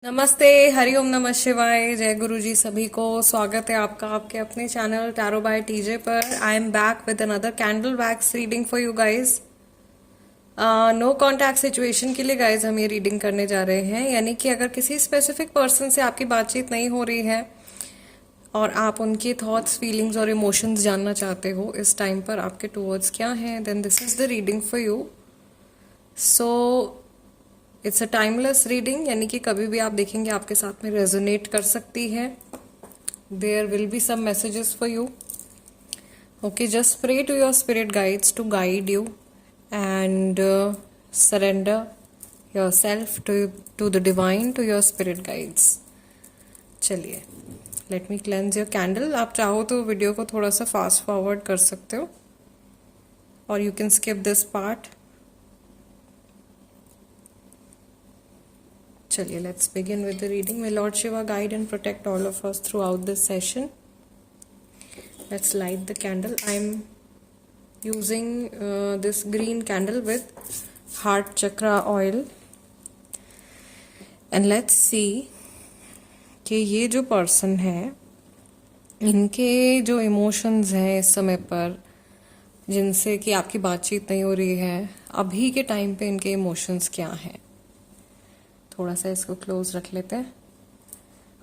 नमस्ते, हरिओम नमः शिवाय, जय गुरु जी सभी को। स्वागत है आपका आपके अपने चैनल टैरो बाय टीजे पर। I am back with another candle wax reading for you guys. No contact situation के लिए गाइज हम ये रीडिंग करने जा रहे हैं, यानी कि अगर किसी स्पेसिफिक पर्सन से आपकी बातचीत नहीं हो रही है और आप उनके थॉट्स, फीलिंग्स और इमोशंस जानना चाहते हो इस टाइम पर आपके टूवर्ड्स क्या हैं, then this is the reading for you. So it's a timeless reading, यानी कि कभी भी आप देखेंगे आपके साथ में रेजोनेट कर सकती है। There will be some messages for you. Okay, just pray to your spirit guides to guide you and surrender yourself to the divine, to your spirit guides. चलिए, let me cleanse your candle. आप चाहो तो video को थोड़ा सा fast forward कर सकते हो और you can skip this part. चलिए, let's begin with the reading. May Lord Shiva guide and protect all of us throughout this session. Let's light the candle. I am using this green candle with heart chakra oil and let's see कि ये जो person है, इनके जो emotions हैं इस समय पर, जिनसे कि आपकी बातचीत नहीं हो रही है, अभी के टाइम पे इनके इमोशंस क्या हैं। थोड़ा सा इसको क्लोज रख लेते हैं।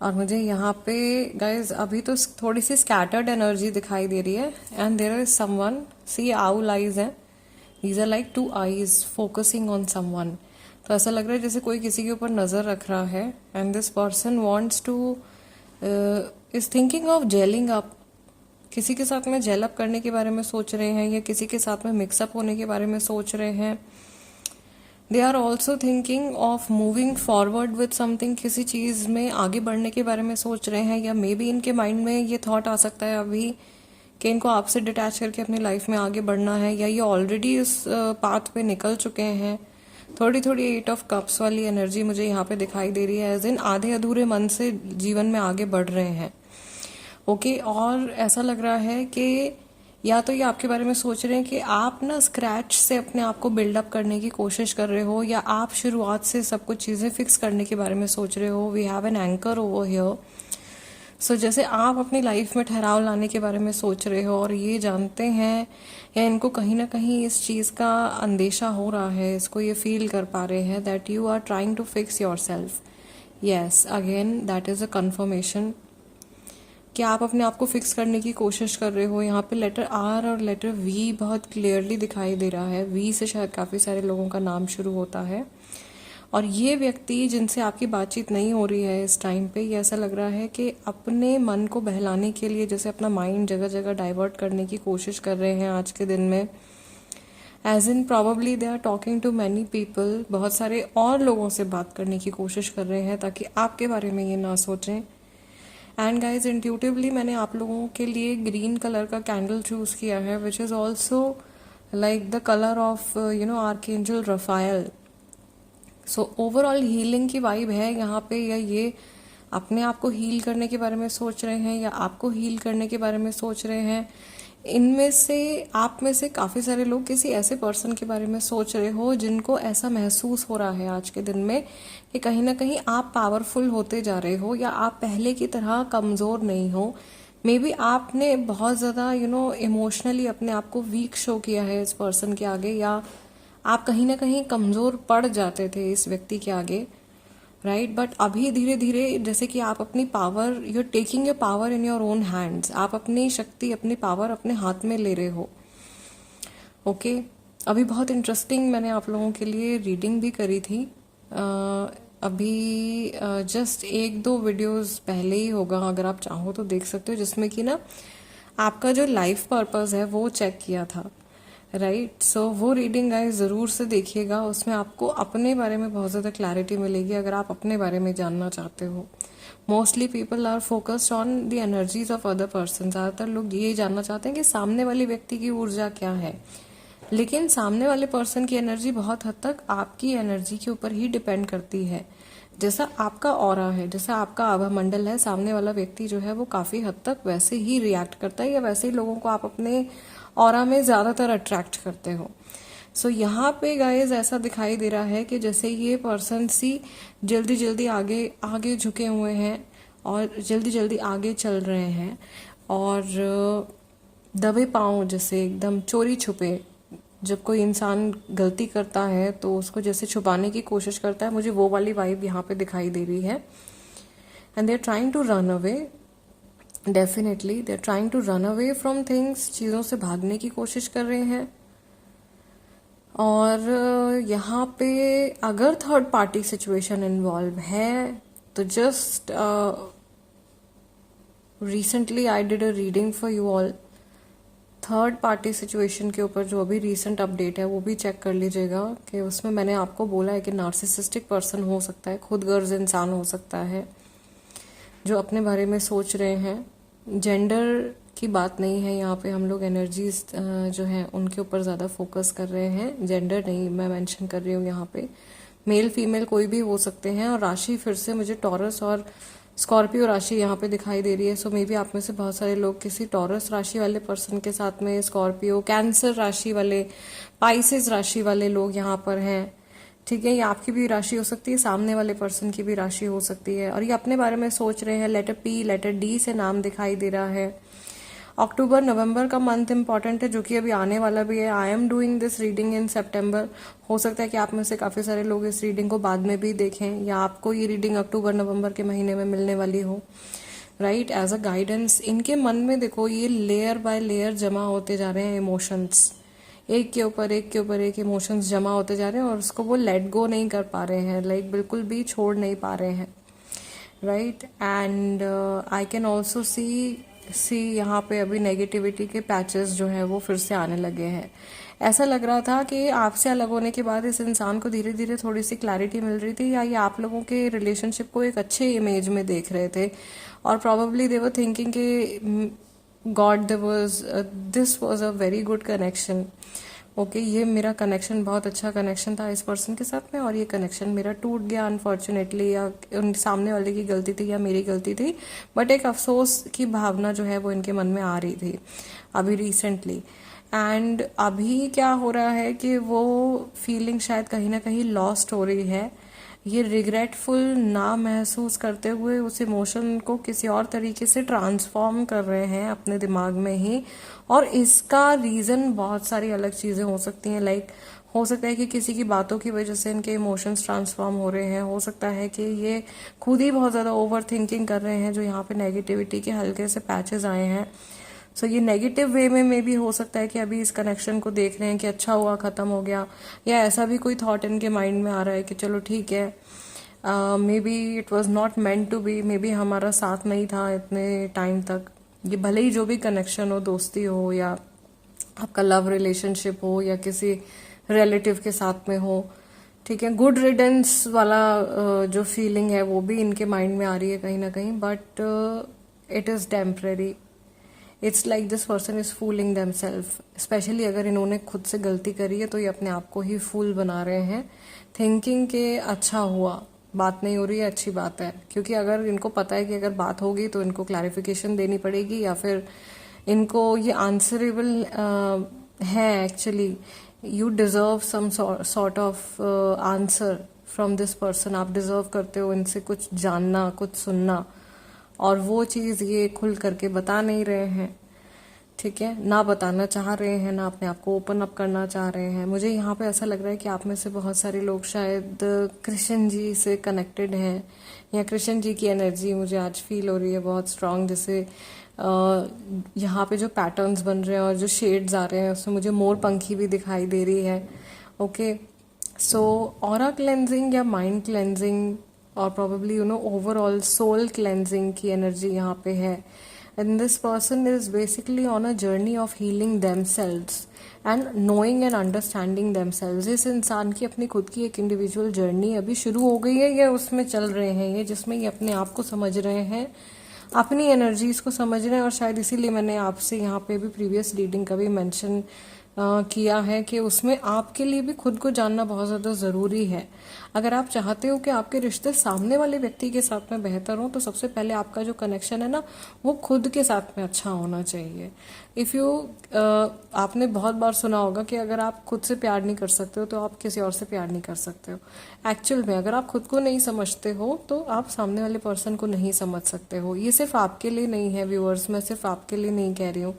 और मुझे यहाँ पे गाइज अभी तो थोड़ी सी स्कैटर्ड एनर्जी दिखाई दे रही है and there is someone, see owl eyes हैं, these are like two eyes focusing on someone. तो ऐसा लग रहा है जैसे कोई किसी के ऊपर नजर रख रहा है and this person wants two is thinking of gelling up. किसी के साथ में जेल अप करने के बारे में सोच रहे हैं या किसी के साथ में मिक्सअप होने के बारे में सोच रहे हैं। They are also thinking of moving forward with something, किसी चीज में आगे बढ़ने के बारे में सोच रहे हैं, या मे बी इनके माइंड में ये थॉट आ सकता है अभी कि इनको आपसे डिटैच करके अपनी लाइफ में आगे बढ़ना है, या ये ऑलरेडी इस पाथ पे निकल चुके हैं। थोड़ी थोड़ी 8 ऑफ कप्स वाली एनर्जी मुझे यहाँ पे दिखाई दे रही है, एज इन आधे अधूरे मन से जीवन में आगे बढ़ रहे हैं। ओके, और ऐसा लग रहा है कि या तो ये आपके बारे में सोच रहे हैं कि आप ना स्क्रैच से अपने आप को बिल्डअप करने की कोशिश कर रहे हो, या आप शुरुआत से सब कुछ चीज़ें फिक्स करने के बारे में सोच रहे हो। We have an anchor over here. So जैसे आप अपनी लाइफ में ठहराव लाने के बारे में सोच रहे हो और ये जानते हैं, या इनको कहीं ना कहीं इस चीज़ का अंदेशा हो रहा है, इसको ये फील कर पा रहे हैं that you are trying to fix yourself. Yes, again that is a confirmation कि आप अपने आप को फिक्स करने की कोशिश कर रहे हो। यहाँ पे लेटर आर और लेटर वी बहुत क्लियरली दिखाई दे रहा है। वी से शायद काफ़ी सारे लोगों का नाम शुरू होता है, और ये व्यक्ति जिनसे आपकी बातचीत नहीं हो रही है इस टाइम पे, ये ऐसा लग रहा है कि अपने मन को बहलाने के लिए जैसे अपना माइंड जगह जगह डाइवर्ट करने की कोशिश कर रहे हैं आज के दिन में। As in probably they are talking to many people, बहुत सारे और लोगों से बात करने की कोशिश कर रहे हैं ताकि आपके बारे में ये ना सोचें। एंड गाइज, इंट्यूटिवली मैंने आप लोगों के लिए ग्रीन कलर का कैंडल चूज किया है, which is also like the colour of archangel Raphael. So overall healing की वाइब है यहाँ पे, या ये अपने आप को हील करने के बारे में सोच रहे हैं या आपको हील करने के बारे में सोच रहे हैं। इनमें से आप में से काफी सारे लोग किसी ऐसे पर्सन के बारे में सोच रहे हो जिनको ऐसा महसूस हो रहा है आज के दिन में कि कहीं ना कहीं आप पावरफुल होते जा रहे हो, या आप पहले की तरह कमजोर नहीं हो। मे बी आपने बहुत ज्यादा इमोशनली अपने आप को वीक शो किया है इस पर्सन के आगे, या आप कहीं ना कहीं कमजोर पड़ जाते थे इस व्यक्ति के आगे, राइट। बट अभी धीरे धीरे जैसे कि आप अपनी power, you are taking your power in your own hands, आप अपनी शक्ति, अपनी पावर अपने हाथ में ले रहे हो। ओके, अभी बहुत इंटरेस्टिंग मैंने आप लोगों के लिए रीडिंग भी करी थी। अभी जस्ट 1-2 वीडियोस पहले ही होगा, अगर आप चाहो तो देख सकते हो, जिसमें कि ना आपका जो लाइफ पर्पस है वो चेक किया था, राइट। सो वो रीडिंग गाइस जरूर से देखिएगा, उसमें आपको अपने बारे में बहुत ज़्यादा क्लैरिटी मिलेगी अगर आप अपने बारे में जानना चाहते हो। Mostly people are focused on the energies of other person. ज़्यादातर लोग ये जानना चाहते हैं कि सामने वाले व्यक्ति की ऊर्जा क्या है, लेकिन सामने वाले पर्सन की एनर्जी बहुत हद तक आपकी एनर्जी के ऊपर ही डिपेंड करती है। जैसा आपका ऑरा है, जैसा आपका आभा मंडल है, सामने वाला व्यक्ति जो है वो काफी हद तक वैसे ही रिएक्ट करता है, या वैसे ही लोगों को आप अपने ऑरा में ज्यादातर अट्रैक्ट करते हो। सो यहाँ पे गाइस ऐसा दिखाई दे रहा है कि जैसे ये पर्सन सी जल्दी जल्दी आगे आगे झुके हुए हैं और जल्दी जल्दी आगे चल रहे हैं, और दबे पाँव जैसे एकदम चोरी छुपे। जब कोई इंसान गलती करता है तो उसको जैसे छुपाने की कोशिश करता है, मुझे वो वाली वाइब यहाँ पे दिखाई दे रही है। And they are trying to run away, definitely they are trying to run away from things, चीज़ों से भागने की कोशिश कर रहे हैं। और यहाँ पे अगर थर्ड पार्टी सिचुएशन इन्वॉल्व है तो just recently I did a reading for you all. Third party situation के ऊपर जो अभी रीसेंट अपडेट है वो भी चेक कर लीजिएगा कि उसमें मैंने आपको बोला है कि नार्सिसिस्टिक पर्सन हो सकता है, खुदगर्ज इंसान हो सकता है जो अपने बारे में सोच रहे हैं। जेंडर की बात नहीं है यहाँ पे, हम लोग एनर्जीज जो हैं उनके ऊपर ज़्यादा फोकस कर रहे हैं, जेंडर नहीं मैं मेंशन कर रही हूँ यहाँ पे। मेल फीमेल कोई भी हो सकते हैं। और राशि फिर से मुझे टॉरस और स्कॉर्पियो राशि यहाँ पे दिखाई दे रही है। सो मे बी आप में से बहुत सारे लोग किसी टॉरस राशि वाले पर्सन के साथ में, स्कॉर्पियो, कैंसर राशि वाले, पाइसेस राशि वाले लोग यहाँ पर हैं। ठीक है, ये आपकी भी राशि हो सकती है, सामने वाले पर्सन की भी राशि हो सकती है, और ये अपने बारे में सोच रहे हैं। लेटर पी, लेटर डी से नाम दिखाई दे रहा है। अक्टूबर नवंबर का मंथ इंपॉर्टेंट है जो कि अभी आने वाला भी है। I am doing this reading in September. हो सकता है कि आप में से काफ़ी सारे लोग इस रीडिंग को बाद में भी देखें, या आपको ये रीडिंग अक्टूबर नवंबर के महीने में मिलने वाली हो, राइट, एज अ गाइडेंस। इनके मन में देखो ये लेयर बाय लेयर जमा होते जा रहे हैं इमोशंस, एक के ऊपर एक के ऊपर एक इमोशंस जमा होते जा रहे हैं, और उसको वो लेट गो नहीं कर पा रहे हैं, लाइक बिल्कुल भी छोड़ नहीं पा रहे हैं, right. And I can also see यहाँ पे अभी नेगेटिविटी के पैचेस जो है वो फिर से आने लगे हैं। ऐसा लग रहा था कि आपसे अलग होने के बाद इस इंसान को धीरे धीरे थोड़ी सी क्लैरिटी मिल रही थी, या ये आप लोगों के रिलेशनशिप को एक अच्छे इमेज में देख रहे थे, और प्रॉबेबली दे वर थिंकिंग कि God this was a very good connection. Okay, ये मेरा कनेक्शन बहुत अच्छा कनेक्शन था इस पर्सन के साथ में, और ये कनेक्शन मेरा टूट गया अनफॉर्चुनेटली, या उन सामने वाले की गलती थी या मेरी गलती थी, बट एक अफसोस की भावना जो है वो इनके मन में आ रही थी अभी रिसेंटली। एंड अभी क्या हो रहा है कि वो फीलिंग शायद कहीं ना कहीं लॉस्ट हो रही है। ये रिग्रेटफुल ना महसूस करते हुए उस इमोशन को किसी और तरीके से ट्रांसफॉर्म कर रहे हैं अपने दिमाग में ही, और इसका रीज़न बहुत सारी अलग चीज़ें हो सकती हैं। लाइक हो सकता है कि किसी की बातों की वजह से इनके इमोशंस ट्रांसफॉर्म हो रहे हैं, हो सकता है कि ये खुद ही बहुत ज़्यादा ओवर थिंकिंग कर रहे हैं, जो यहाँ पे नेगेटिविटी के हल्के से पैचेस आए हैं। सो ये नेगेटिव वे में भी हो सकता है कि अभी इस कनेक्शन को देख रहे हैं कि अच्छा हुआ ख़त्म हो गया, या ऐसा भी कोई थॉट इनके माइंड में आ रहा है कि चलो ठीक है, maybe it was not meant to be, maybe हमारा साथ नहीं था इतने टाइम तक। ये भले ही जो भी कनेक्शन हो, दोस्ती हो या आपका लव रिलेशनशिप हो या किसी रिलेटिव के साथ में हो, ठीक है, गुड रिडेंस वाला जो फीलिंग है वो भी इनके माइंड में आ रही है कहीं ना कहीं, but it is temporary. It's like this person is fooling them self. Specially अगर इन्होंने खुद से गलती करी है तो ये अपने आप को ही फूल बना रहे हैं, थिंकिंग के अच्छा हुआ, बात नहीं हो रही है, अच्छी बात है। क्योंकि अगर इनको पता है कि अगर बात होगी तो इनको क्लैरिफिकेशन देनी पड़ेगी, या फिर इनको ये आंसरेबल है actually, you deserve some sort of answer from this person. आप डिजर्व करते हो इनसे कुछ जानना, कुछ सुनना, और वो चीज़ ये खुल करके बता नहीं रहे हैं, ठीक है, ना बताना चाह रहे हैं, ना अपने आप को ओपन अप करना चाह रहे हैं। मुझे यहाँ पे ऐसा लग रहा है कि आप में से बहुत सारे लोग शायद कृष्ण जी से कनेक्टेड हैं, या कृष्ण जी की एनर्जी मुझे आज फील हो रही है बहुत स्ट्रांग। जैसे यहाँ पे जो पैटर्न्स बन रहे हैं और जो शेड्स आ रहे हैं उसमें मुझे मोर पंखी भी दिखाई दे रही है। ओके, सो ऑरा क्लेंजिंग या माइंड क्लेंजिंग और probably you know overall soul cleansing की एनर्जी यहाँ पे है। And this person is basically on a journey of healing themselves and knowing and understanding themselves. इस इंसान की अपनी खुद की एक इंडिविजुअल जर्नी अभी शुरू हो गई है, या उसमें चल रहे हैं ये, जिसमें ये अपने आप को समझ रहे हैं, अपनी एनर्जीज को समझ रहे हैं। और शायद इसीलिए मैंने आपसे यहाँ पे भी प्रीवियस रीडिंग का भी मेंशन किया है कि उसमें आपके लिए भी खुद को जानना बहुत ज़्यादा ज़रूरी है। अगर आप चाहते हो कि आपके रिश्ते सामने वाले व्यक्ति के साथ में बेहतर हो, तो सबसे पहले आपका जो कनेक्शन है ना, वो खुद के साथ में अच्छा होना चाहिए। इफ़ यू आपने बहुत बार सुना होगा कि अगर आप खुद से प्यार नहीं कर सकते हो तो आप किसी और से प्यार नहीं कर सकते हो। एक्चुअल में अगर आप खुद को नहीं समझते हो तो आप सामने वाले पर्सन को नहीं समझ सकते हो। ये सिर्फ आपके लिए नहीं है व्यूअर्स, मैं सिर्फ आपके लिए नहीं कह रही हूँ,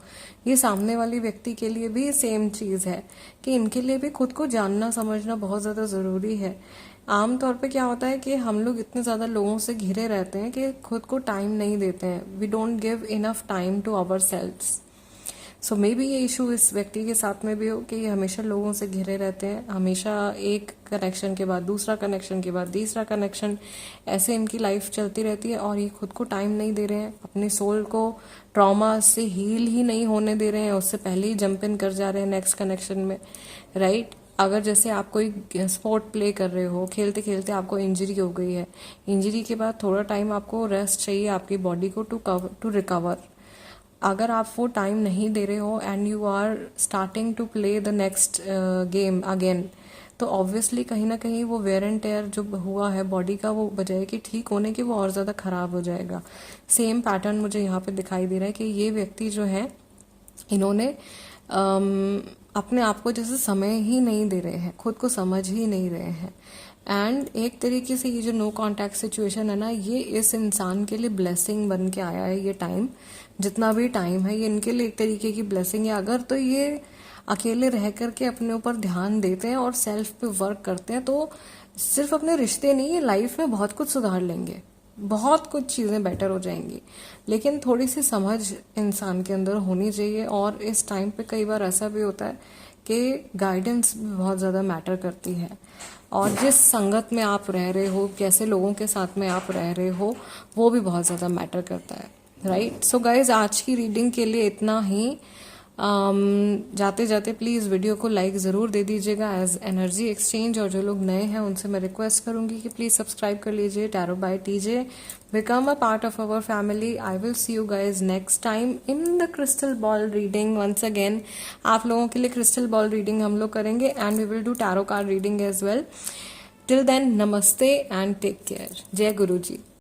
ये सामने वाली व्यक्ति के लिए भी सेम चीज़ है कि इनके लिए भी खुद को जानना समझना बहुत ज़्यादा ज़रूरी है। आमतौर पे क्या होता है कि हम लोग इतने ज़्यादा लोगों से घिरे रहते हैं कि खुद को टाइम नहीं देते हैं। We don't give enough time to ourselves. So maybe ये इशू इस व्यक्ति के साथ में भी हो कि ये हमेशा लोगों से घिरे रहते हैं, हमेशा एक कनेक्शन के बाद दूसरा कनेक्शन के बाद तीसरा कनेक्शन, ऐसे इनकी लाइफ चलती रहती है और ये खुद को टाइम नहीं दे रहे हैं, अपने सोल को ट्रॉमा से हील ही नहीं होने दे रहे हैं, उससे पहले ही जंप इन कर जा रहे हैं नेक्स्ट कनेक्शन में, राइट। अगर जैसे आप कोई स्पोर्ट प्ले कर रहे हो, खेलते खेलते आपको इंजरी हो गई है, इंजरी के बाद थोड़ा टाइम आपको रेस्ट चाहिए आपकी बॉडी को टू रिकवर। अगर आप वो टाइम नहीं दे रहे हो and you are starting to play the next game again, तो ऑब्वियसली कहीं ना कहीं वो वेयर एंड टेयर जो हुआ है बॉडी का, वो बजाय कि ठीक होने की वो और ज़्यादा ख़राब हो जाएगा। सेम पैटर्न मुझे यहाँ पे दिखाई दे रहा है कि ये व्यक्ति जो है, इन्होंने अपने आप को जैसे समय ही नहीं दे रहे हैं, खुद को समझ ही नहीं रहे हैं। एंड एक तरीके से ये जो नो कांटेक्ट सिचुएशन है ना, ये इस इंसान के लिए ब्लेसिंग बन के आया है। ये टाइम, जितना भी टाइम है, ये इनके लिए एक तरीके की ब्लेसिंग है। अगर तो ये अकेले रह करके अपने ऊपर ध्यान देते हैं और सेल्फ पे वर्क करते हैं, तो सिर्फ अपने रिश्ते नहीं, ये लाइफ में बहुत कुछ सुधार लेंगे, बहुत कुछ चीज़ें बेटर हो जाएंगी। लेकिन थोड़ी सी समझ इंसान के अंदर होनी चाहिए। और इस टाइम पे कई बार ऐसा भी होता है कि गाइडेंस भी बहुत ज़्यादा मैटर करती है, और जिस संगत में आप रह रहे हो, कैसे लोगों के साथ में आप रह रहे हो, वो भी बहुत ज़्यादा मैटर करता है, राइट। सो गाइज, आज की रीडिंग के लिए इतना ही। जाते जाते प्लीज़ वीडियो को लाइक ज़रूर दे दीजिएगा एज एनर्जी एक्सचेंज, और जो लोग नए हैं उनसे मैं रिक्वेस्ट करूंगी कि प्लीज़ सब्सक्राइब कर लीजिए tarot by TJ, become a part of our family. I will see you guys next time in the crystal ball reading. Once again आप लोगों के लिए क्रिस्टल बॉल रीडिंग हम लोग करेंगे and we will do tarot card reading as well. Till then, namaste and take care. जय गुरु जी।